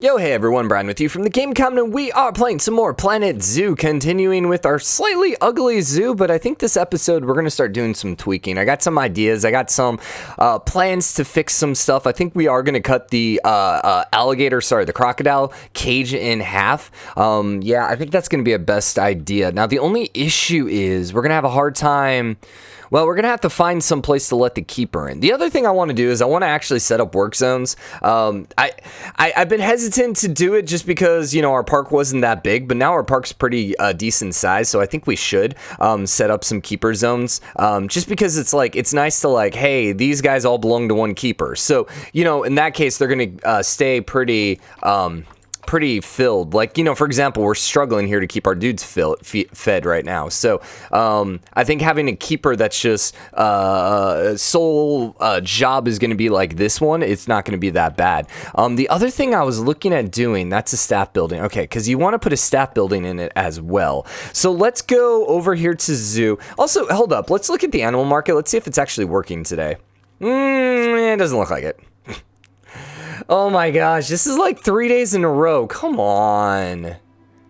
Yo, hey everyone, Brian with you from TheGameCommon, and we are playing some more Planet Zoo, continuing with our slightly ugly zoo, but I think this episode we're going to start doing some tweaking. I got some ideas, I got some plans to fix some stuff. I think we are going to cut the the crocodile cage in half. Yeah, I think that's going to be a best idea. Now, the only issue is we're going to have a hard time. Well, we're going to have to find some place to let the keeper in. The other thing I want to do is I want to actually set up work zones. I've been hesitant to do it just because, you know, our park wasn't that big, but now our park's pretty decent size, so I think we should set up some keeper zones just because it's like, it's nice to like, hey, these guys all belong to one keeper. So, you know, in that case, they're going to stay pretty filled. Like, you know, for example, we're struggling here to keep our dudes fed right now. So I think having a keeper that's just sole job is going to be like this one. It's not going to be that bad. The other thing I was looking at doing, that's a staff building. Okay, because you want to put a staff building in it as well. So let's go over here to zoo. Also, hold up. Let's look at the animal market. Let's see if it's actually working today. It doesn't look like it. Oh my gosh, this is like 3 days in a row. Come on.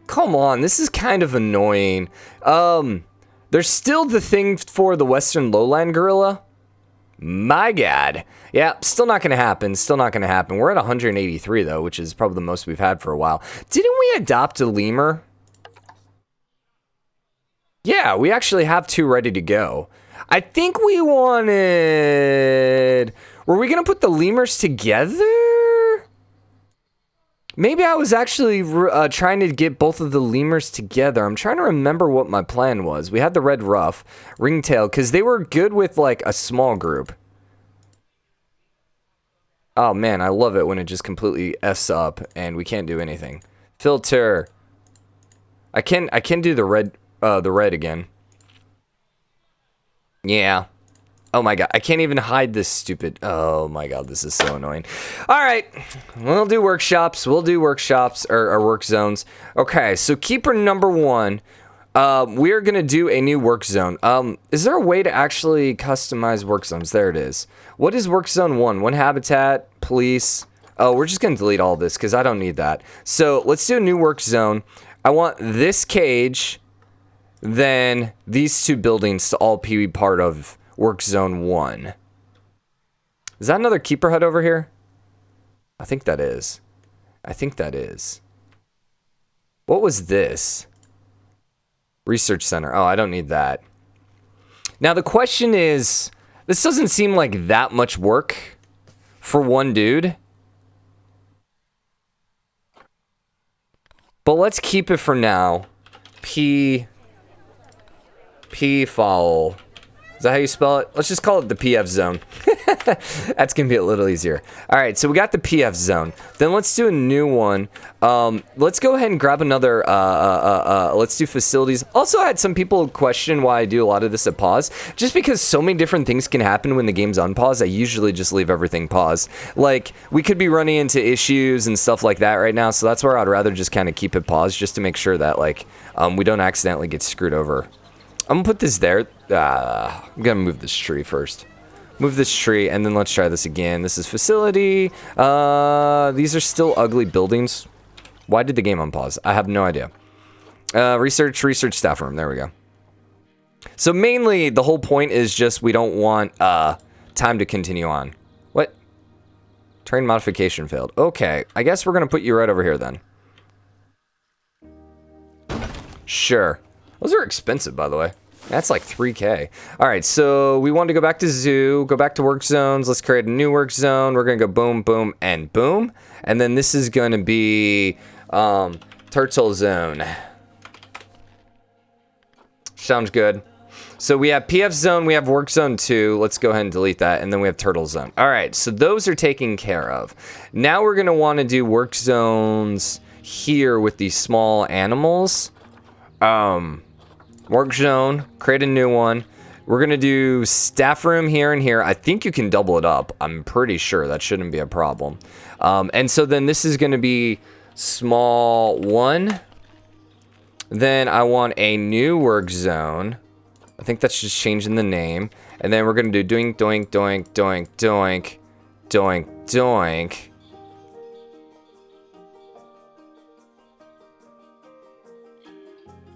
Come on, this is kind of annoying. There's still the thing for the Western Lowland gorilla. My God. Yeah, still not going to happen. Still not going to happen. We're at 183 though, which is probably the most we've had for a while. Didn't we adopt a lemur? Yeah, we actually have two ready to go. I think we wanted... Were we going to put the lemurs together? Maybe I was actually trying to get both of the lemurs together. I'm trying to remember what my plan was. We had the red ruff, ringtail, because they were good with like a small group. Oh man, I love it when it just completely F's up and we can't do anything. Filter. I can do the red again. Yeah. Oh my God, I can't even hide this stupid... Oh my God, this is so annoying. All right, we'll do workshops. We'll do workshops or work zones. Okay, so keeper number one, we're going to do a new work zone. Is there a way to actually customize work zones? There it is. What is work zone one? One habitat, police. Oh, we're just going to delete all this because I don't need that. So let's do a new work zone. I want this cage, then these two buildings to all be part of Work Zone 1. Is that another keeper hut over here? I think that is. I think that is. What was this? Research center. Oh, I don't need that. Now the question is, this doesn't seem like that much work for one dude. But let's keep it for now. P foul. Is that how you spell it? Let's just call it the PF zone. That's going to be a little easier. All right, so we got the PF zone. Then let's do a new one. Let's go ahead and grab another, let's do facilities. Also, I had some people question why I do a lot of this at pause. Just because so many different things can happen when the game's on pause, I usually just leave everything paused. Like, we could be running into issues and stuff like that right now, so that's where I'd rather just kind of keep it paused just to make sure that, like, we don't accidentally get screwed over. I'm gonna put this there. I'm gonna move this tree first. Move this tree, and then let's try this again. This is facility. These are still ugly buildings. Why did the game unpause? I have no idea. Research staff room. There we go. So mainly, the whole point is just we don't want time to continue on. What? Terrain modification failed. Okay, I guess we're gonna put you right over here then. Sure. Those are expensive, by the way. That's like 3K. All right, so we want to go back to zoo, go back to work zones. Let's create a new work zone. We're going to go boom, boom, and boom. And then this is going to be turtle zone. Sounds good. So we have PF zone, we have work zone 2. Let's go ahead and delete that. And then we have turtle zone. All right, so those are taken care of. Now we're going to want to do work zones here with these small animals. Work zone, create a new one. We're gonna do staff room here and here. I think you can double it up. I'm pretty sure that shouldn't be a problem. And so then this is gonna be small 1. Then I want a new work zone. I think that's just changing the name. And then we're gonna do doink, doink, doink, doink, doink, doink, doink.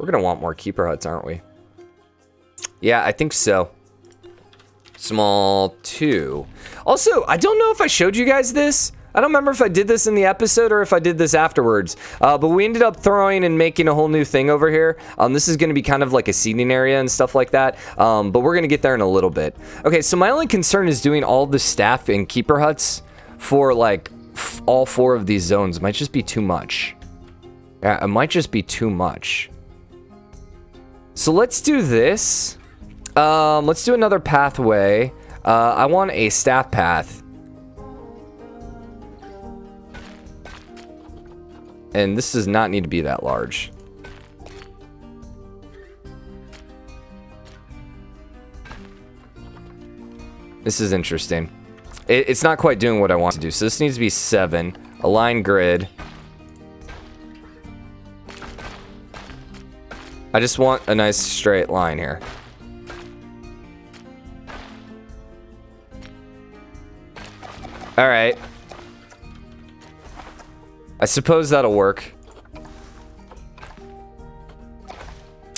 We're going to want more keeper huts, aren't we? Yeah, I think so. Small 2. Also, I don't know if I showed you guys this. I don't remember if I did this in the episode or if I did this afterwards. But we ended up throwing and making a whole new thing over here. This is going to be kind of like a seating area and stuff like that. But we're going to get there in a little bit. Okay, so my only concern is doing all the staff and keeper huts for like all 4 of these zones. It might just be too much. Yeah, it might just be too much. So let's do this. Let's do another pathway. I want a staff path. And this does not need to be that large. This is interesting. It's not quite doing what I want to do. So this needs to be 7. Align grid. I just want a nice straight line here. All right. I suppose that'll work.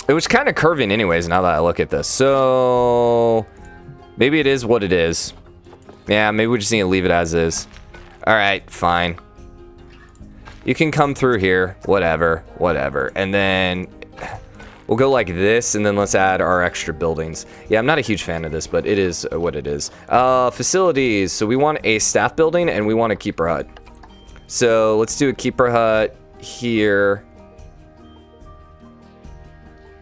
It was kind of curving anyways, now that I look at this. So maybe it is what it is. Yeah, maybe we just need to leave it as is. All right, fine. You can come through here, whatever. And then we'll go like this, and then let's add our extra buildings. Yeah, I'm not a huge fan of this, but it is what it is. Facilities. So we want a staff building, and we want a keeper hut. So let's do a keeper hut here.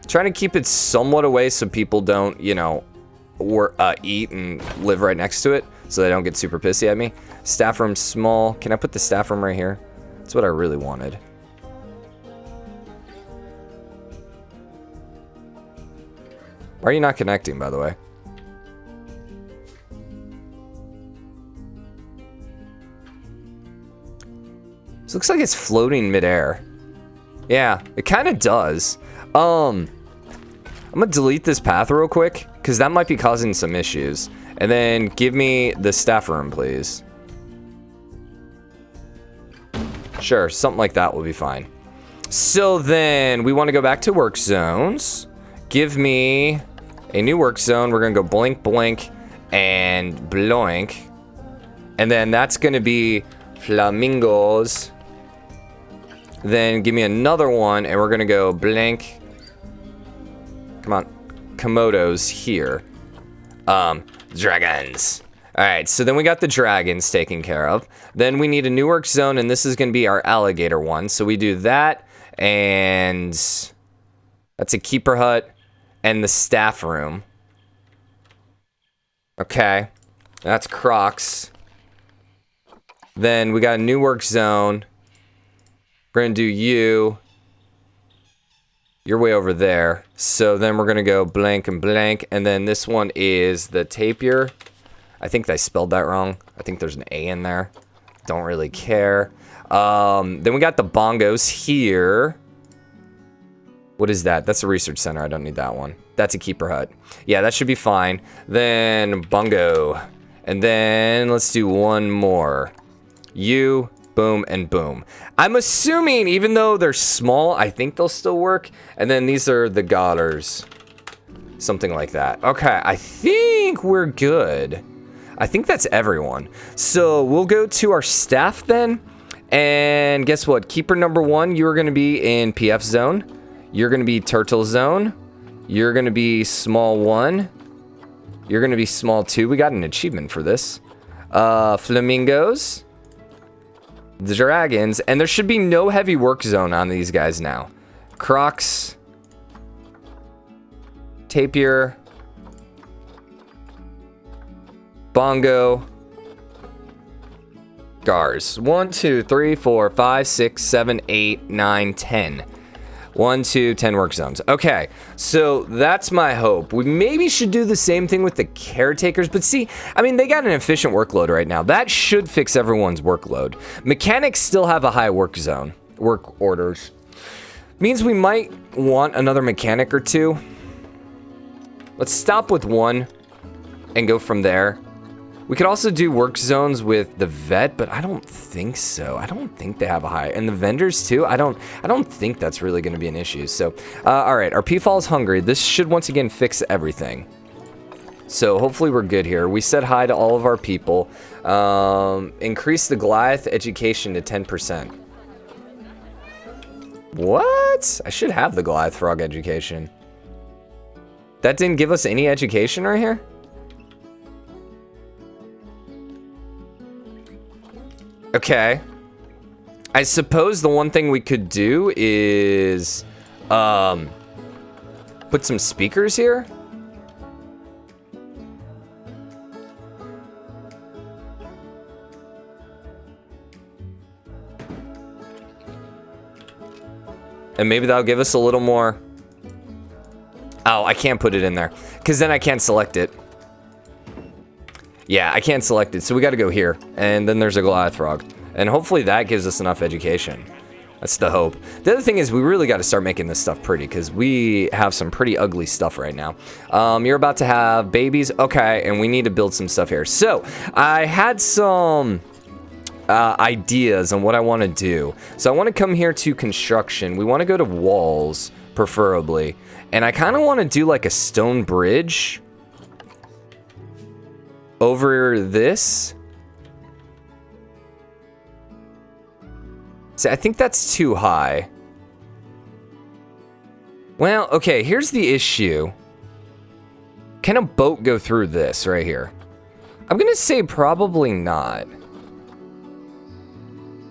Trying to keep it somewhat away so people don't, you know, eat and live right next to it, so they don't get super pissy at me. Staff room small. Can I put the staff room right here? That's what I really wanted. Why are you not connecting, by the way? This looks like it's floating midair. Yeah, it kind of does. I'm gonna delete this path real quick, because that might be causing some issues. And then give me the staff room, please. Sure, something like that will be fine. So then we want to go back to work zones. Give me a new work zone. We're gonna go blink, blink, and bloink. And then that's gonna be flamingos. Then give me another one, and we're gonna go blank. Come on, Komodos here. Dragons. All right, so then we got the dragons taken care of. Then we need a new work zone, and this is gonna be our alligator one. So we do that, and that's a keeper hut, and the staff room. Okay, that's Crocs. Then we got a new work zone. We're gonna do you. You're way over there. So then we're gonna go blank and blank. And then this one is the tapir. I think they spelled that wrong. I think there's an A in there. Don't really care. Then we got the bongos here. What is that? That's a research center. I don't need that one. That's a keeper hut. Yeah, that should be fine. Then bongo. And then let's do one more. You. Boom and boom. I'm assuming, even though they're small, I think they'll still work. And then these are the godders. Something like that. Okay, I think we're good. I think that's everyone. So we'll go to our staff then. And guess what? Keeper number 1, you're going to be in PF zone. You're going to be turtle zone. You're going to be small 1. You're going to be small 2. We got an achievement for this. Flamingos. The dragons, and there should be no heavy work zone on these guys now. Crocs, tapir, bongo, gars. 1, 2, 3, 4, 5, 6, 7, 8, 9, 10. 1, 2, 10 work zones. Okay, so that's my hope. We maybe should do the same thing with the caretakers, but see, I mean, they got an efficient workload right now. That should fix everyone's workload. Mechanics still have a high work zone, work orders. Means we might want another mechanic or 2. Let's stop with 1 and go from there. We could also do work zones with the vet, but I don't think so. I don't think they have a high. And the vendors too, I don't think that's really going to be an issue. So, all right, our Peafowl is hungry. This should once again fix everything. So hopefully we're good here. We said hi to all of our people. Increase the Goliath education to 10%. What? I should have the Goliath frog education. That didn't give us any education right here? Okay. I suppose the one thing we could do is put some speakers here. And maybe that'll give us a little more. Oh, I can't put it in there because then I can't select it. Yeah, I can't select it, so we got to go here. And then there's a Goliath frog. And hopefully that gives us enough education. That's the hope. The other thing is we really got to start making this stuff pretty because we have some pretty ugly stuff right now. You're about to have babies. Okay, and we need to build some stuff here. So I had some ideas on what I want to do. So I want to come here to construction. We want to go to walls, preferably. And I kind of want to do like a stone bridge over this. See, I think that's too high. Well, okay, here's the issue. Can a boat go through this right here? I'm gonna say probably not.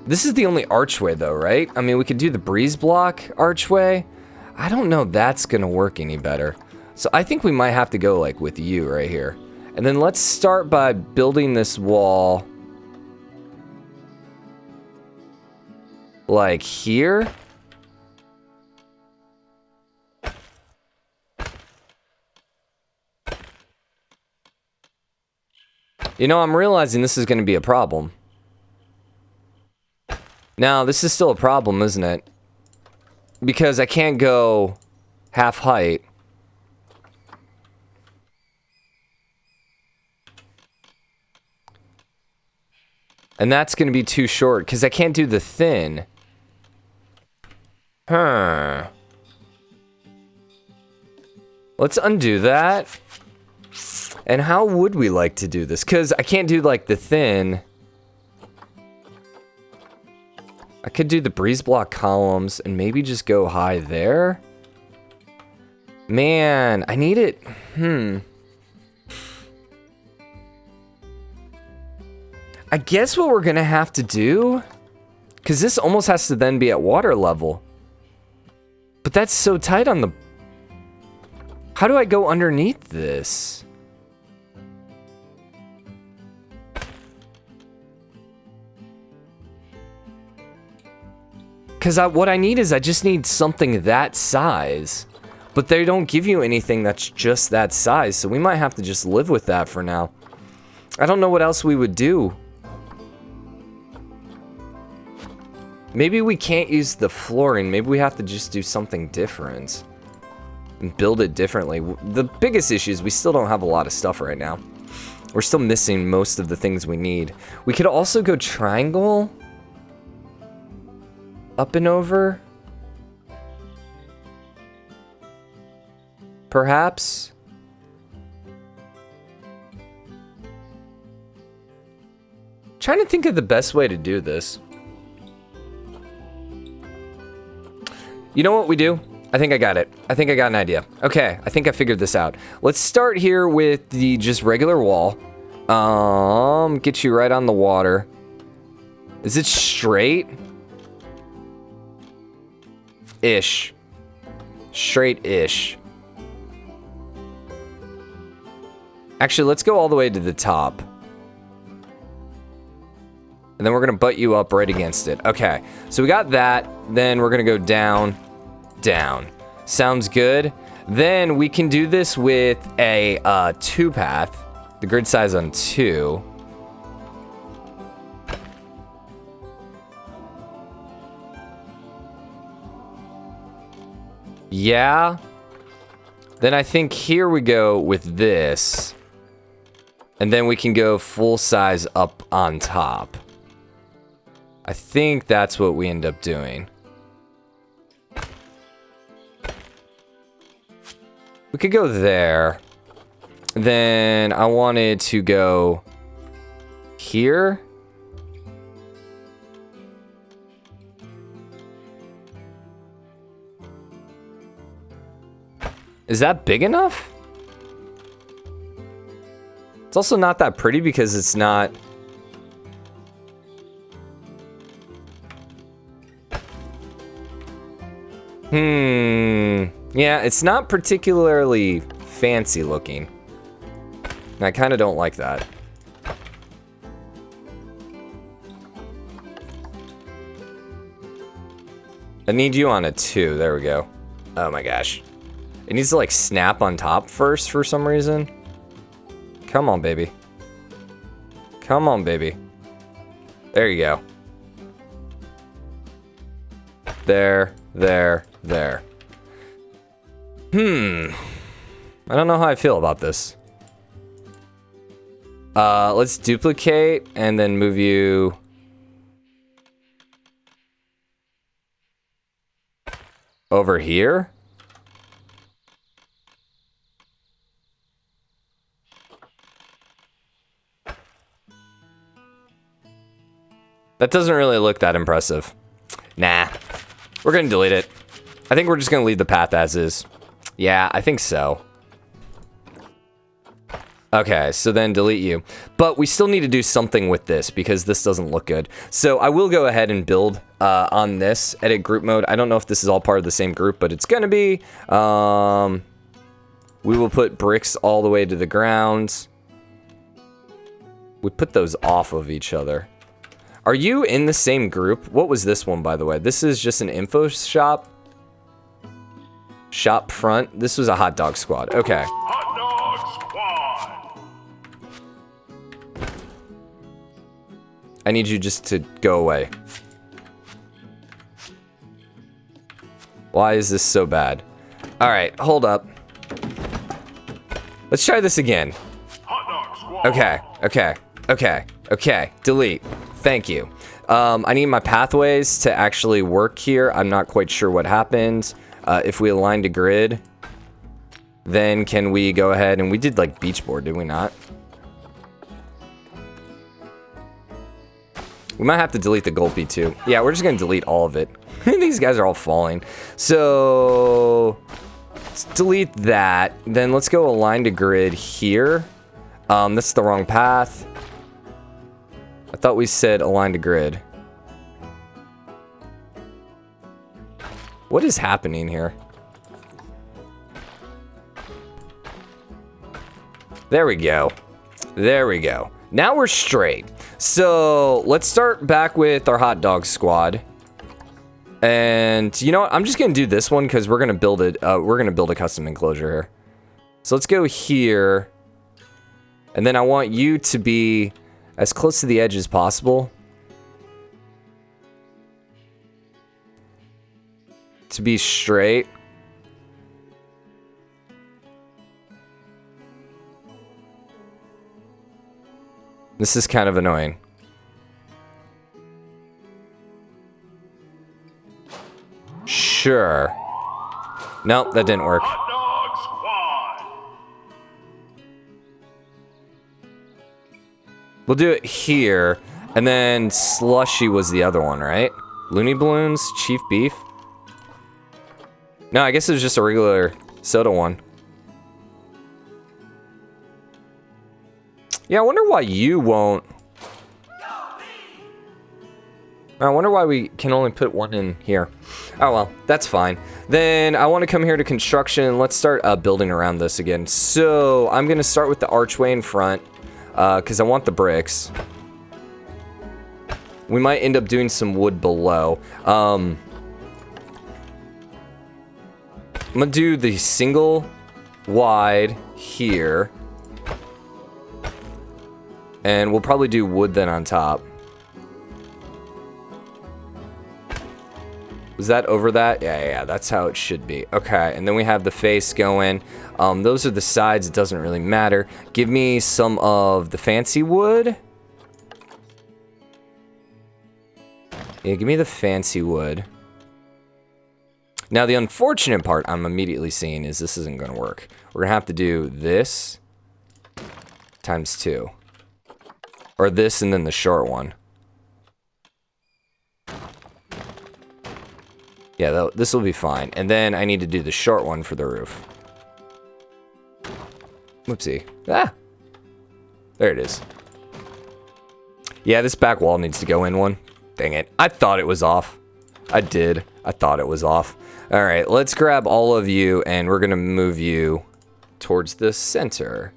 This is the only archway though, right? I mean, we could do the breeze block archway. I don't know that's gonna work any better. So I think we might have to go like with you right here. And then let's start by building this wall like here. You know, I'm realizing this is gonna be a problem. Now, this is still a problem, isn't it? Because I can't go half height. And that's going to be too short, because I can't do the thin. Huh. Let's undo that. And how would we like to do this? Because I can't do, like, the thin. I could do the breeze block columns and maybe just go high there. Man, I need it. I guess what we're gonna have to do, because this almost has to then be at water level. But that's so tight on the... How do I go underneath this? Because what I need is I just need something that size. But they don't give you anything that's just that size, so we might have to just live with that for now. I don't know what else we would do. Maybe we can't use the flooring. Maybe we have to just do something different. And build it differently. The biggest issue is we still don't have a lot of stuff right now. We're still missing most of the things we need. We could also go triangle. Up and over. Perhaps. Trying to think of the best way to do this. You know what we do? I think I got it. I think I got an idea. Okay, I think I figured this out. Let's start here with the just regular wall. Get you right on the water. Is it straight? Ish. Straight-ish. Actually, let's go all the way to the top. And then we're going to butt you up right against it. Okay, so we got that. Then we're going to go down, down. Sounds good. Then we can do this with a 2-path. The grid size on 2. Yeah. Then I think here we go with this. And then we can go full size up on top. I think that's what we end up doing. We could go there. Then I wanted to go here. Is that big enough? It's also not that pretty because it's not... Yeah, it's not particularly fancy looking. And I kind of don't like that. I need you on it too. There we go. Oh my gosh. It needs to like snap on top first for some reason. Come on, baby. Come on, baby. There you go. There, there, there. I don't know how I feel about this. Let's duplicate and then move you over here. That doesn't really look that impressive. Nah, we're gonna delete it. I think we're just gonna leave the path as is. Yeah, I think so. Okay, so then delete you. But we still need to do something with this because this doesn't look good. So I will go ahead and build on this, edit group mode. I don't know if this is all part of the same group, but it's gonna be. We will put bricks all the way to the ground. We put those off of each other. Are you in the same group? What was this one, by the way? This is just an info shop. Shop front. This was a hot dog squad. Okay. Hot dog squad. I need you just to go away. Why is this so bad? All right, hold up. Let's try this again. Hot dog squad. Okay, okay, okay, okay. Delete. Thank you. I need my pathways to actually work here. I'm not quite sure what happened. If we align to grid, then can we go ahead and we did like beach board, did we not? We might have to delete the gulpy too. Yeah, we're just gonna delete all of it. These guys are all falling. So let's delete that. Then let's go align to grid here. That's the wrong path. I thought we said align to grid. What is happening here? There we go. There we go. Now we're straight. So let's start back with our hot dog squad. And you know what? I'm just gonna do this one because we're gonna build it. We're gonna build a custom enclosure here. So let's go here. And then I want you to be as close to the edge as possible. To be straight. This is kind of annoying. Sure. Nope, that didn't work. Hot dog squad. We'll do it here, and then Slushy was the other one, right? Looney Balloons, Chief Beef. No, I guess it was just a regular soda one. Yeah, I wonder why you won't. I wonder why we can only put one in here. Oh well, that's fine. Then I want to come here to construction. Let's start building around this again. So I'm gonna start with the archway in front because I want the bricks. We might end up doing some wood below. I'm gonna do the single wide here. And we'll probably do wood then on top. Was that over that? Yeah, that's how it should be. Okay, and then we have the face going. Those are the sides. It doesn't really matter. Give me some of the fancy wood. Yeah, give me the fancy wood. Now, the unfortunate part I'm immediately seeing is this isn't going to work. We're going to have to do this times 2. Or this and then the short one. Yeah, this will be fine. And then I need to do the short one for the roof. Whoopsie. Ah! There it is. Yeah, this back wall needs to go in one. Dang it. I thought it was off. I did. I thought it was off. All right, let's grab all of you, and we're going to move you towards the center.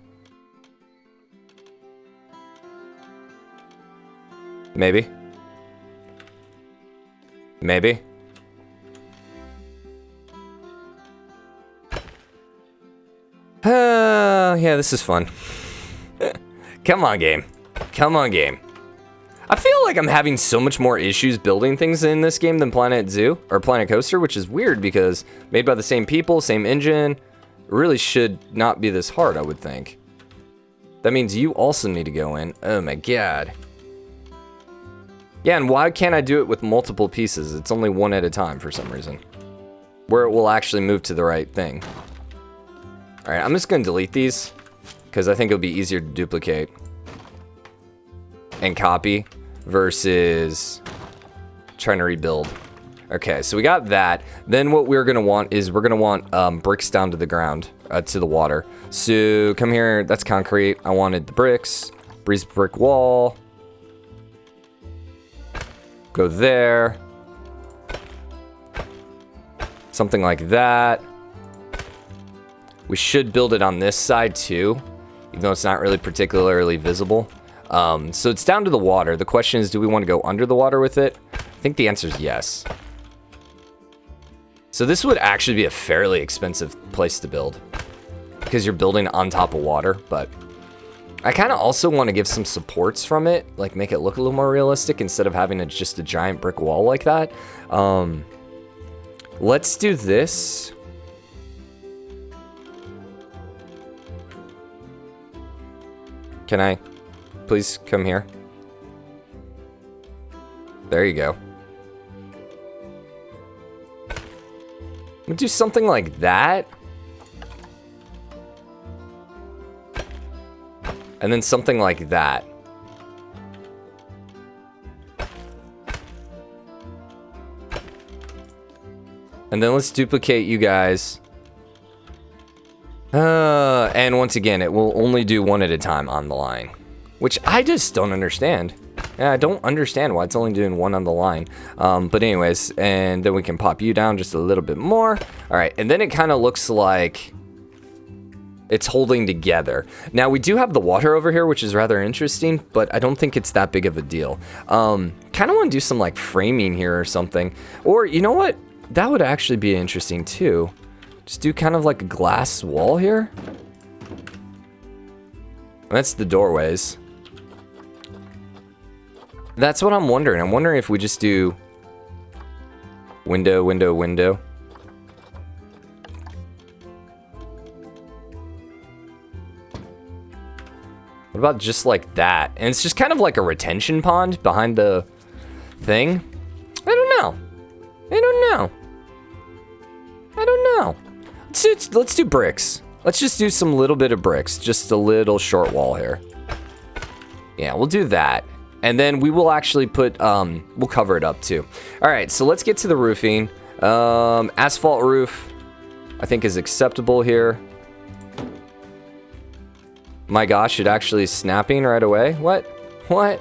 Maybe. Maybe. Yeah, this is fun. Come on, game. Come on, game. I feel like I'm having so much more issues building things in this game than Planet Zoo or Planet Coaster, which is weird because made by the same people, same engine. It really should not be this hard, I would think. That means you also need to go in. Oh my god. Yeah, and why can't I do it with multiple pieces? It's only one at a time for some reason. Where it will actually move to the right thing. Alright, I'm just going to delete these because I think it'll be easier to duplicate and copy versus trying to rebuild. Okay, so we got that. Then what we're going to want is we're going to want bricks down to the ground, to the water. So come here, that's concrete. I wanted the bricks. Breeze brick wall. Go there. Something like that. We should build it on this side too, even though it's not really particularly visible. So it's down to the water. The question is, do we want to go under the water with it? I think the answer is yes. So this would actually be a fairly expensive place to build because you're building on top of water, but I kind of also want to give some supports from it, like make it look a little more realistic instead of having just a giant brick wall like that. Let's do this. Can I please come here? There you go. We'll do something like that. And then something like that. And then let's duplicate you guys. And once again, it will only do one at a time on the line. Which I just don't understand. Yeah, I don't understand why it's only doing one on the line. But anyways, and then we can pop you down just a little bit more. All right, and then it kind of looks like it's holding together. Now, we do have the water over here, which is rather interesting, but I don't think it's that big of a deal. Kind of want to do some, like, framing here or something. Or, you know what? That would actually be interesting, too. Just do kind of like a glass wall here. That's the doorways. That's what I'm wondering. I'm wondering if we just do window, window, window. What about just like that? And it's just kind of like a retention pond behind the thing. I don't know. I don't know. I don't know. Let's do bricks. Let's just do some little bit of bricks. Just a little short wall here. Yeah, we'll do that. And then we will actually put, we'll cover it up too. All right, so let's get to the roofing. Asphalt roof, I think is acceptable here. My gosh, it actually is snapping right away. What? What?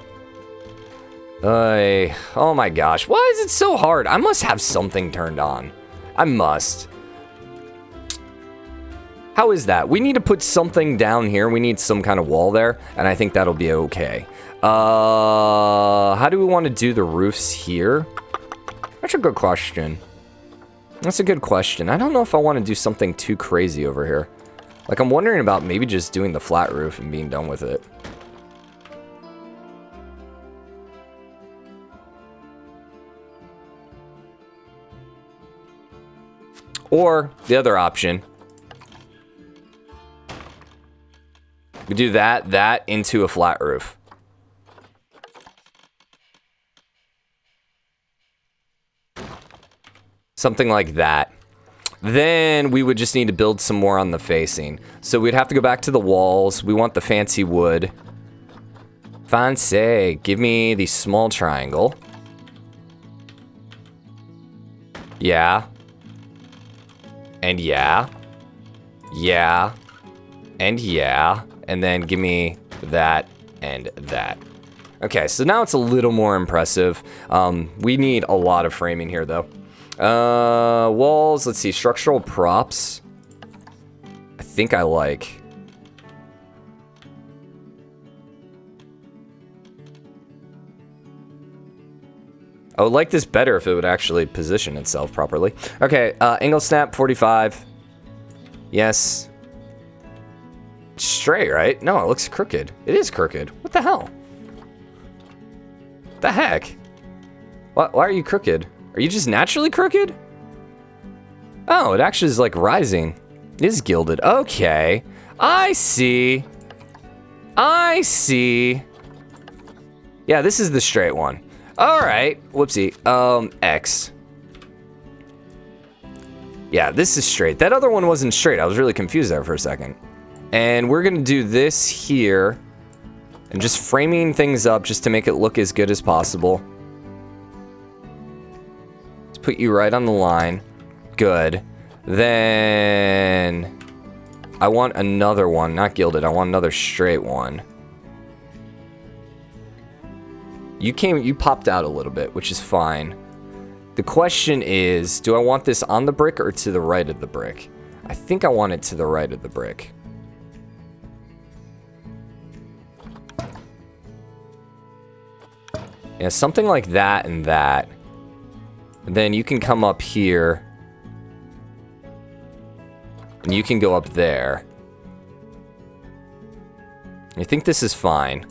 Oh my gosh, why is it so hard? I must have something turned on. I must. How is that? We need to put something down here. We need some kind of wall there, and I think that'll be okay. How do we want to do the roofs here? That's a good question. That's a good question. I don't know if I want to do something too crazy over here. Like, I'm wondering about maybe just doing the flat roof and being done with it. Or the other option, we do that into a flat roof. Something like that. Then we would just need to build some more on the facing. So we'd have to go back to the walls. We want the fancy wood. Fancy. Give me the small triangle. Yeah. And yeah. Yeah. And yeah. And then give me that and that. Okay, so now it's a little more impressive. We need a lot of framing here, though. Walls, let's see, structural props. I think I like. I would like this better if it would actually position itself properly. Okay, angle snap, 45. Yes. Straight, right? No, it looks crooked. It is crooked. What the hell? The heck? Why are you crooked? Are you just naturally crooked? Oh, it actually is like rising. It is gilded. Okay. I see. I see. Yeah, this is the straight one. All right. Whoopsie. X. Yeah, this is straight. That other one wasn't straight. I was really confused there for a second. And we're going to do this here. And just framing things up just to make it look as good as possible. Put you right on the line. Good. Then I want another one, not gilded. I want another straight one. You popped out a little bit, which is fine. The question is, do I want this on the brick or to the right of the brick? I think I want it to the right of the brick. Yeah, something like that and that. And then you can come up here. And you can go up there. I think this is fine.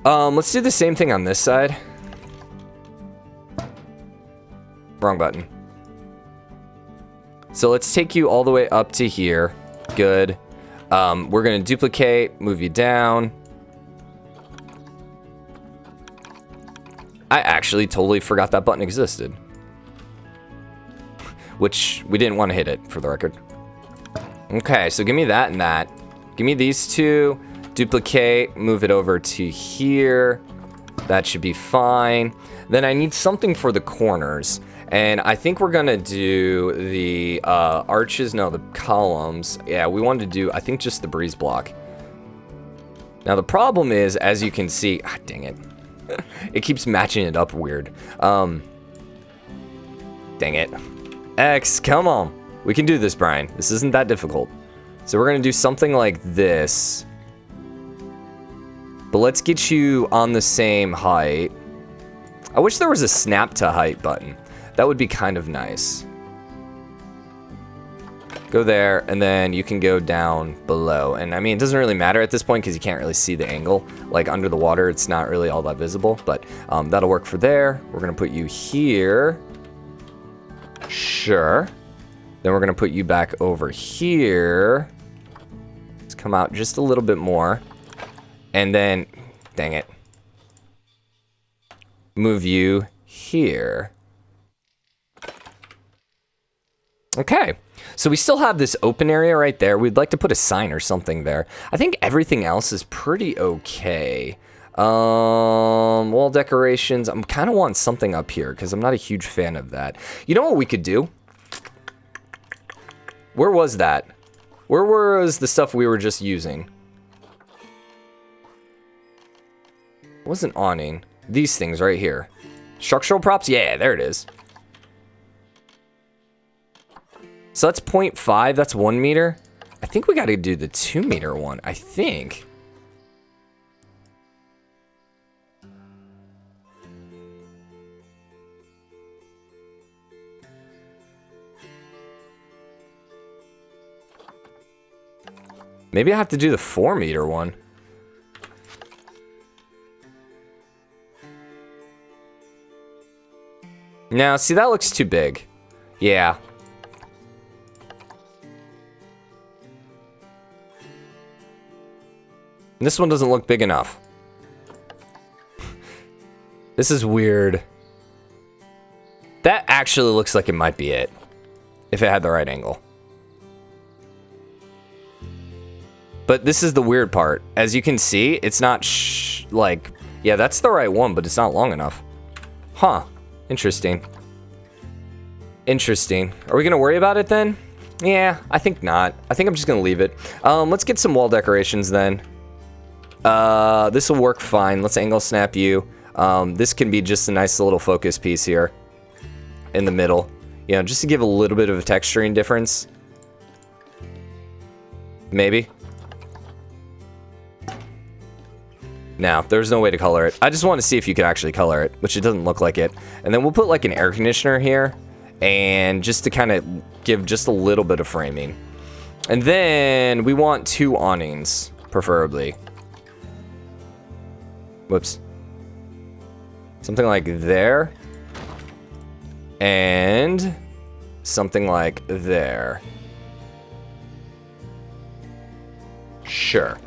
Let's do the same thing on this side. Wrong button. So let's take you all the way up to here. Good. We're gonna duplicate, move you down. I actually totally forgot that button existed. Which, we didn't want to hit it, for the record. Okay, so give me that and that. Give me these two. Duplicate, move it over to here. That should be fine. Then I need something for the corners. And I think we're gonna do the arches, no, the columns. Yeah, we wanted to do, I think, just the breeze block. Now the problem is, as you can see, dang it. It keeps matching it up weird. Dang it. X, come on. We can do this, Brian. This isn't that difficult. So we're gonna do something like this. But let's get you on the same height. I wish there was a snap to height button. That would be kind of nice. Go there, and then you can go down below. And I mean, it doesn't really matter at this point because you can't really see the angle. Like under the water, it's not really all that visible, but that'll work for there. We're gonna put you here. Sure. Then we're gonna put you back over here. Let's come out just a little bit more. And then, dang it. Move you here. Okay. So we still have this open area right there. We'd like to put a sign or something there. I think everything else is pretty okay. Wall decorations. I'm kind of want something up here because I'm not a huge fan of that. You know what we could do? Where was that? Where was the stuff we were just using? It wasn't awning. These things right here. Structural props? Yeah, there it is. So that's 0.5, that's 1 meter. I think we got to do the 2 meter one, I think. Maybe I have to do the 4 meter one. Now, see, that looks too big. Yeah. This one doesn't look big enough. This is weird. That actually looks like it might be it. If it had the right angle. But this is the weird part. As you can see, it's not like... Yeah, that's the right one, but it's not long enough. Huh. Interesting. Interesting. Are we going to worry about it then? Yeah, I think not. I think I'm just going to leave it. Let's get some wall decorations then. This will work fine. Let's angle snap you. This can be just a nice little focus piece here. In the middle. You know, just to give a little bit of a texturing difference. Maybe. No, there's no way to color it. I just want to see if you can actually color it, which it doesn't look like it. And then we'll put like an air conditioner here, and just to kind of give just a little bit of framing. And then we want 2 awnings, preferably. Whoops. Something like there. And something like there. Sure.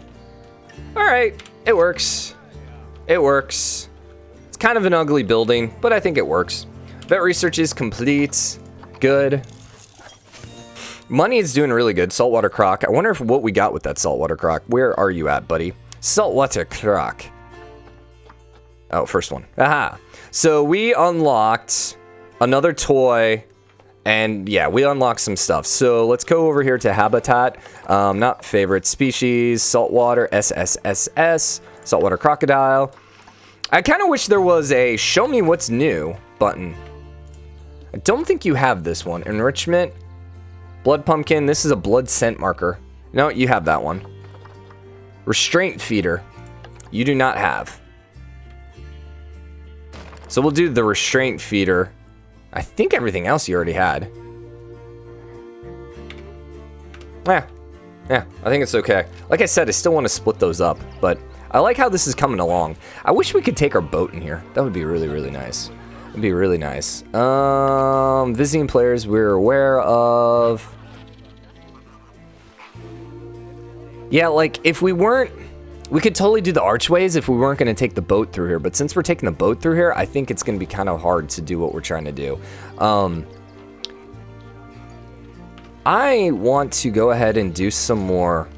All right. It works. It works. It's kind of an ugly building, but I think it works. Vet research is complete. Good. Money is doing really good. Saltwater croc. I wonder if what we got with that saltwater croc. Where are you at, buddy? Saltwater croc. Oh, first one. Aha. So we unlocked another toy. And yeah, we unlocked some stuff. So let's go over here to habitat. Not favorite species, saltwater, SSSS, saltwater crocodile. I kind of wish there was a show me what's new button. I don't think you have this one. Enrichment, blood pumpkin. This is a blood scent marker. No, you have that one. Restraint feeder. You do not have. So we'll do the restraint feeder. I think everything else you already had. Yeah, I think it's okay. Like I said, I still want to split those up, but I like how this is coming along. I wish we could take our boat in here. That would be really, really nice. It'd be really nice. Visiting players we're aware of. Yeah, like if we weren't... We could totally do the archways if we weren't going to take the boat through here. But since we're taking the boat through here, I think it's going to be kind of hard to do what we're trying to do. I want to go ahead and do some more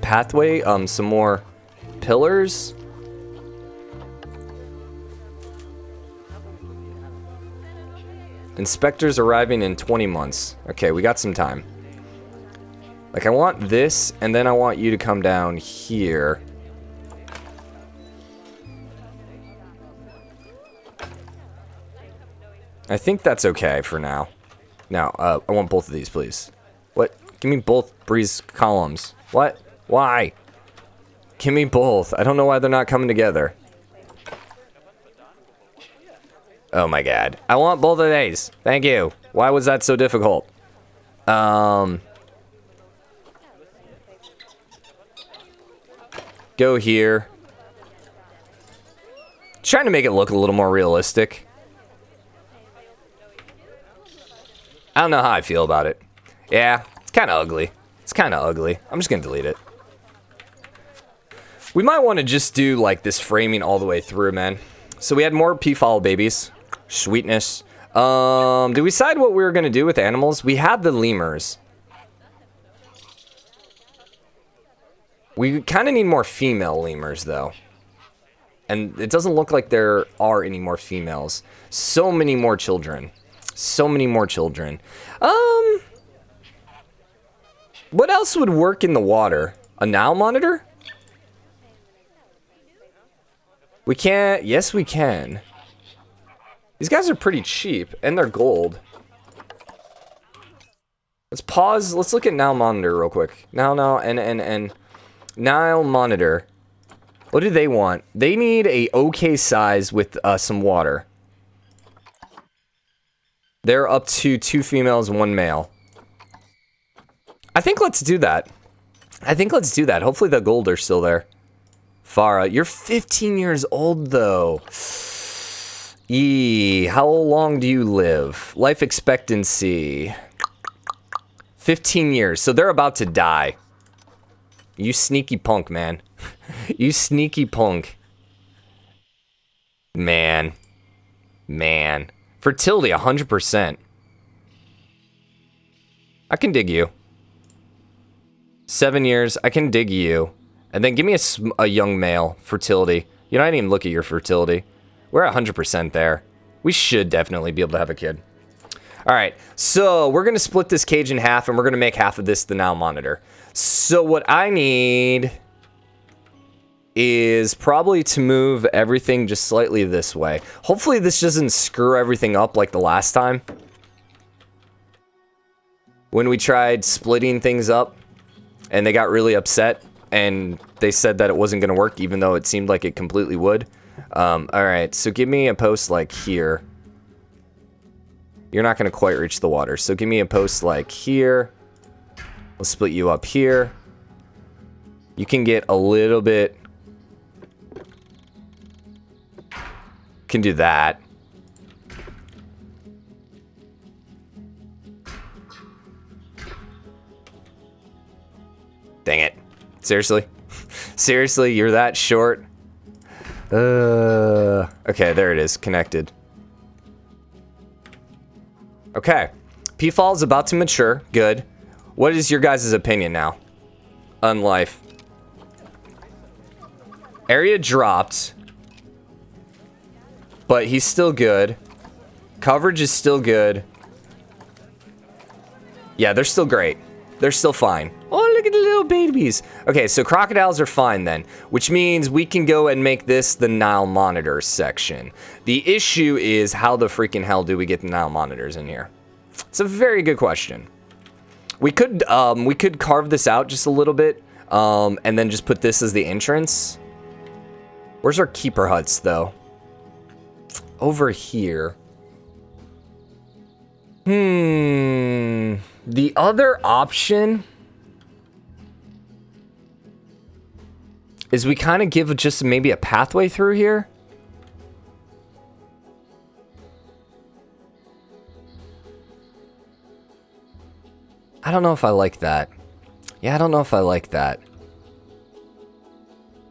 pathway, some more pillars. Inspectors arriving in 20 months. Okay, we got some time. Like, I want this, and then I want you to come down here. I think that's okay for now. Now, I want both of these, please. What? Give me both breeze columns. What? Why? Give me both. I don't know why they're not coming together. Oh my god. I want both of these. Thank you. Why was that so difficult? Go here. Trying to make it look a little more realistic. I don't know how I feel about it. Yeah, it's kind of ugly. It's kind of ugly. I'm just going to delete it. We might want to just do like this framing all the way through, man. So we had more peafowl babies. Sweetness. Did we decide what we were going to do with animals? We had the lemurs. We kind of need more female lemurs, though. And it doesn't look like there are any more females. So many more children. So many more children. What else would work in the water? A Nile Monitor? We can't... Yes, we can. These guys are pretty cheap, and they're gold. Let's pause. Let's look at Nile Monitor real quick. Nile, and Nile Monitor. What do they want? They need a okay size with some water. They're up to 2 females, 1 male. I think let's do that. I think let's do that. Hopefully the gold are still there. Farah, you're 15 years old though. How long do you live? Life expectancy. 15 years. So they're about to die. You sneaky punk, man. You sneaky punk. Man. Fertility, 100%. I can dig you. 7 years, I can dig you. And then give me a young male. Fertility. You know, I didn't even look at your fertility. We're at 100% there. We should definitely be able to have a kid. All right, so we're going to split this cage in half, and we're going to make half of this the Nile Monitor. So what I need is probably to move everything just slightly this way. Hopefully this doesn't screw everything up like the last time when we tried splitting things up, and they got really upset, and they said that it wasn't going to work, even though it seemed like it completely would. All right, so give me a post like here. You're not going to quite reach the water, so give me a post like here. We'll split you up here. You can get a little bit. Can do that. Dang it. Seriously? Seriously, you're that short? Okay, there it is, connected. Okay, P-Fall is about to mature. Good. What is your guys' opinion now on life? Area dropped, but he's still good. Coverage is still good. Yeah, they're still great. They're still fine. Oh, look at the little babies. Okay, so crocodiles are fine then, which means we can go and make this the Nile Monitor section. The issue is, how the freaking hell do we get the Nile Monitors in here? It's a very good question. We could carve this out just a little bit, and then just put this as the entrance. Where's our keeper huts, though? Over here. The other option is we kind of give just maybe a pathway through here. I don't know if I like that. Yeah, I don't know if I like that.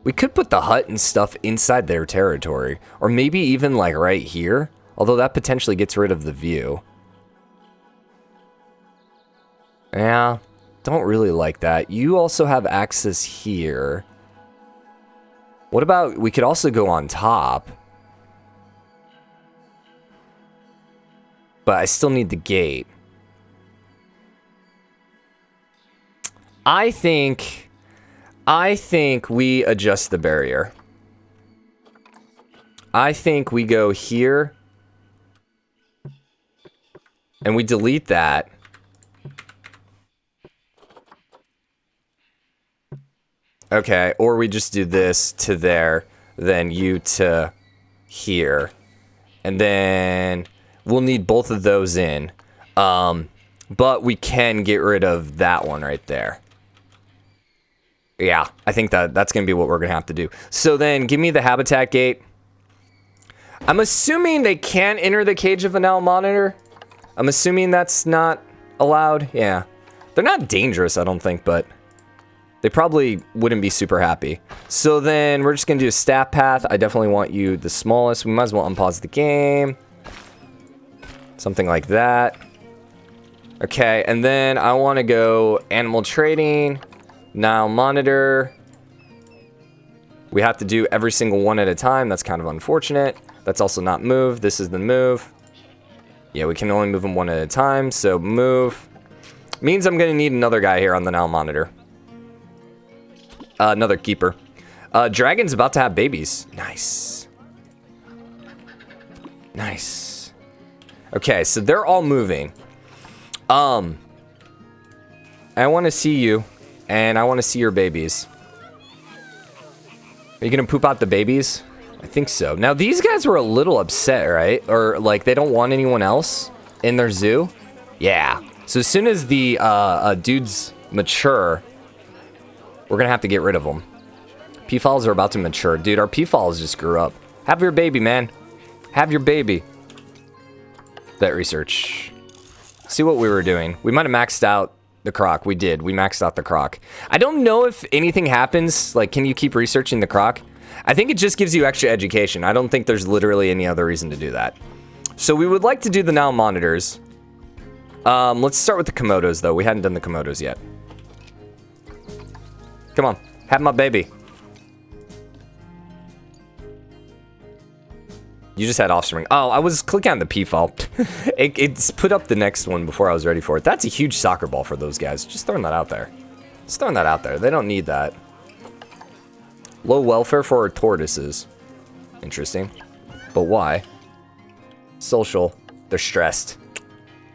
We could put the hut and stuff inside their territory, or maybe even like right here, although that potentially gets rid of the view. Yeah, don't really like that. You also have access here. What about, we could also go on top. But I still need the gate. I think we adjust the barrier. I think we go here. And we delete that. Okay, or we just do this to there, then you to here. And then we'll need both of those in. But we can get rid of that one right there. Yeah, I think that's going to be what we're going to have to do. So then give me the habitat gate. I'm assuming they can't enter the cage of a Nile Monitor. I'm assuming that's not allowed. Yeah. They're not dangerous, I don't think, but they probably wouldn't be super happy. So then we're just going to do a stat path. I definitely want you the smallest. We might as well unpause the game. Something like that. Okay, and then I want to go animal trading, Nile Monitor. We have to do every single one at a time. That's kind of unfortunate. That's also not move. This is the move. Yeah, we can only move them one at a time. So move. Means I'm going to need another guy here on the Nile Monitor. Another keeper. Dragon's about to have babies. Nice. Nice. Okay, so they're all moving. I want to see you, and I want to see your babies. Are you going to poop out the babies? I think so. Now, these guys were a little upset, right? Or, like, they don't want anyone else in their zoo? Yeah. So as soon as the dudes mature, we're going to have to get rid of them. P-Falls are about to mature. Dude, our P-Falls just grew up. Have your baby, man. Have your baby. That research. See what we were doing. We might have maxed out the croc. We did. We maxed out the croc. I don't know if anything happens. Like, can you keep researching the croc? I think it just gives you extra education. I don't think there's literally any other reason to do that. So we would like to do the Nile monitors. Let's start with the Komodos, though. We hadn't done the Komodos yet. Come on. Have my baby. You just had offspring. Oh, I was clicking on the P file. It's put up the next one before I was ready for it. That's a huge soccer ball for those guys. Just throwing that out there. Just throwing that out there. They don't need that. Low welfare for our tortoises. Interesting. But why? Social. They're stressed.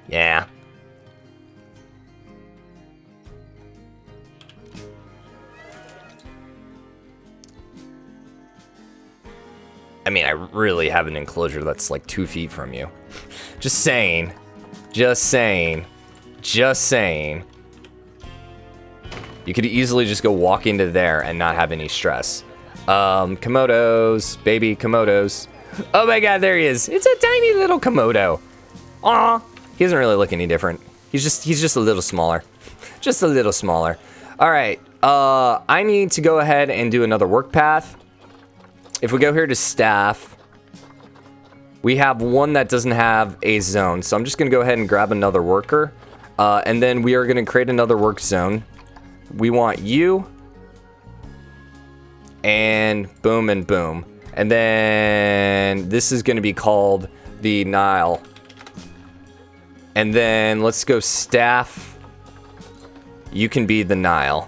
Yeah. I mean, I really have an enclosure that's like 2 feet from you. Just saying. Just saying. Just saying. You could easily just go walk into there and not have any stress. Komodos. Baby Komodos. Oh my god, there he is. It's a tiny little Komodo. Aw. He doesn't really look any different. He's just a little smaller. Just a little smaller. Alright. I need to go ahead and do another work path. If we go here to staff, we have one that doesn't have a zone. So I'm just going to go ahead and grab another worker. And then we are going to create another work zone. We want you. And boom and boom. And then this is going to be called the Nile. And then let's go staff. You can be the Nile.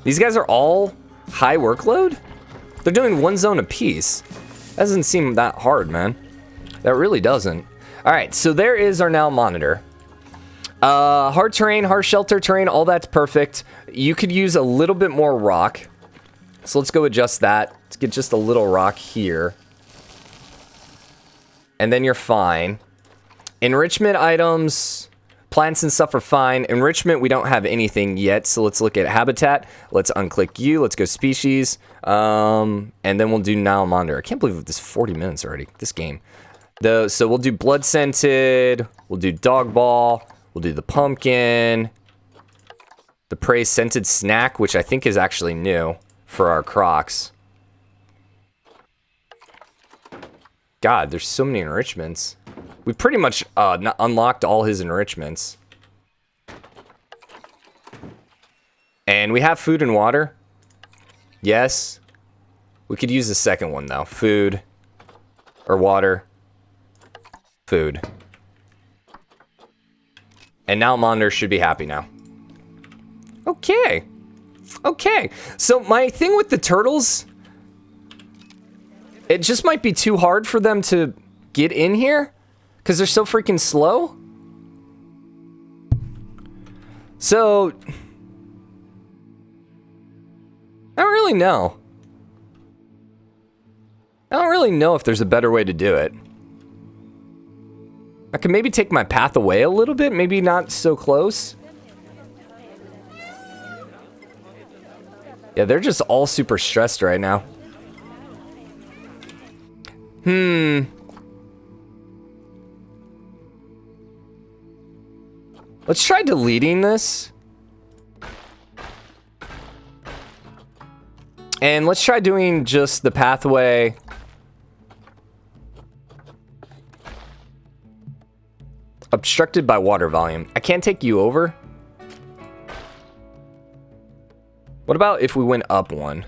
These guys are all high workload? They're doing one zone apiece. That doesn't seem that hard, man. That really doesn't. All right, so there is our Nile monitor. Hard terrain, harsh shelter terrain, all that's perfect. You could use a little bit more rock. So let's go adjust that. Let's get just a little rock here. And then you're fine. Enrichment items, plants and stuff are fine. Enrichment, we don't have anything yet. So let's look at habitat. Let's unclick you. Let's go species. And then we'll do Nile monitor. I can't believe this is 40 minutes already, this game. So we'll do blood scented. We'll do dog ball. We'll do the pumpkin. The prey scented snack, which I think is actually new for our Crocs. God, there's so many enrichments. We pretty much unlocked all his enrichments. And we have food and water. Yes. We could use the second one, though. Food. Or water. Food. And now Monitor should be happy now. Okay. Okay. So my thing with the turtles, it just might be too hard for them to get in here because they're so freaking slow. So I don't really know. I don't really know if there's a better way to do it. I could maybe take my path away a little bit, maybe not so close. Yeah, they're just all super stressed right now. Let's try deleting this. And let's try doing just the pathway. Obstructed by water volume. I can't take you over. What about if we went up one?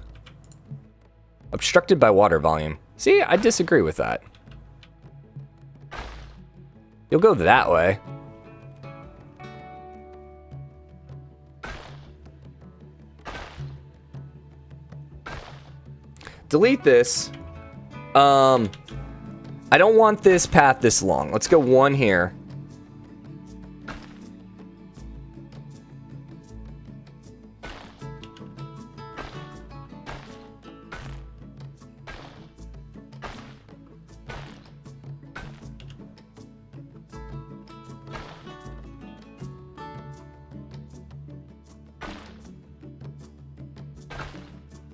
Obstructed by water volume. See, I disagree with that. You'll go that way. Delete this. I don't want this path this long. Let's go one here.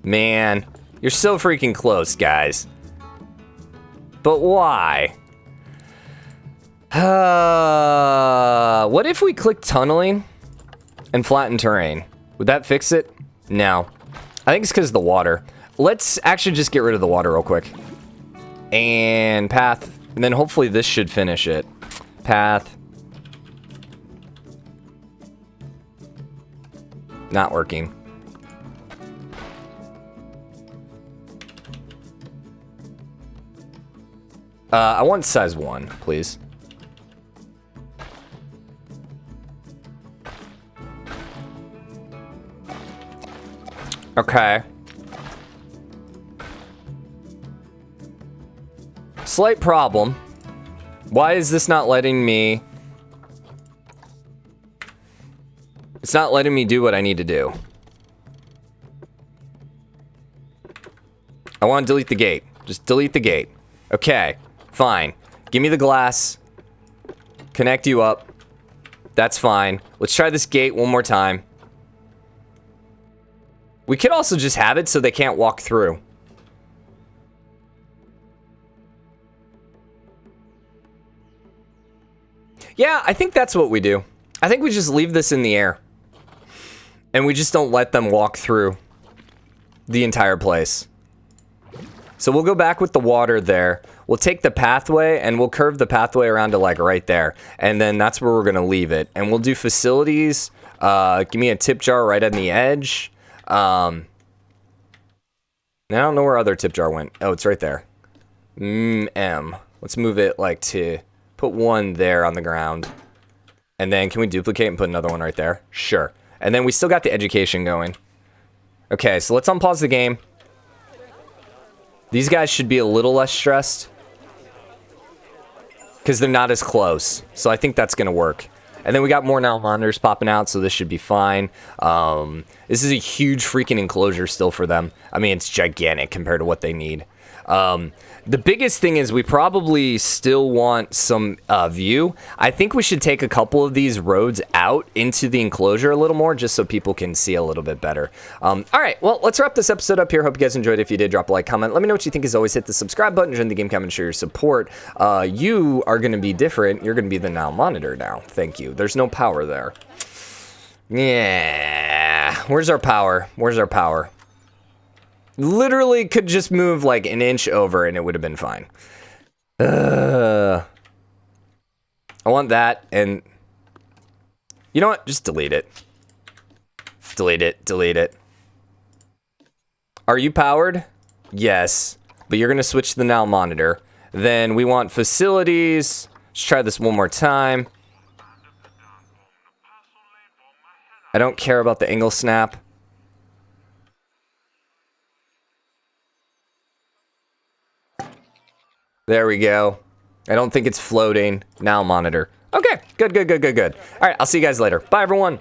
Man, you're so freaking close, guys. But why? What if we click tunneling and flatten terrain? Would that fix it? No. I think it's because of the water. Let's actually just get rid of the water real quick. And path. And then hopefully this should finish it. Path. Not working. I want size 1, please. Okay. Slight problem. Why is this not letting me... It's not letting me do what I need to do. I want to delete the gate. Just delete the gate. Okay, fine. Give me the glass. Connect you up. That's fine. Let's try this gate one more time. We could also just have it so they can't walk through. Yeah, I think that's what we do. I think we just leave this in the air. And we just don't let them walk through the entire place. So we'll go back with the water there. We'll take the pathway and we'll curve the pathway around to like right there. And then that's where we're going to leave it. And we'll do facilities. Give me a tip jar right on the edge. I don't know where other tip jar went. Oh, it's right there. M. Let's move it like to put one there on the ground. And then can we duplicate and put another one right there? Sure. And then we still got the education going. Okay, so let's unpause the game. These guys should be a little less stressed. Because they're not as close. So I think that's going to work. And then we got more Nile monitors popping out, so this should be fine. This is a huge freaking enclosure still for them. I mean, it's gigantic compared to what they need. The biggest thing is we probably still want some view. I think we should take a couple of these roads out into the enclosure a little more just so people can see a little bit better. All right, well, let's wrap this episode up here. Hope you guys enjoyed. If you did, drop a like, comment. Let me know what you think. As always, hit the subscribe button, join the game, comment, share your support. You are going to be different. You're going to be the Nile Monitor now. Thank you. There's no power there. Yeah. Where's our power? Where's our power? Literally could just move like an inch over and it would have been fine. I want that, and you know what? Just delete it. Delete it. Delete it. Are you powered? Yes. But you're going to switch to the Nile Monitor. Then we want facilities. Let's try this one more time. I don't care about the angle snap. There we go. I don't think it's floating. Now monitor. Okay, good. All right, I'll see you guys later. Bye, everyone.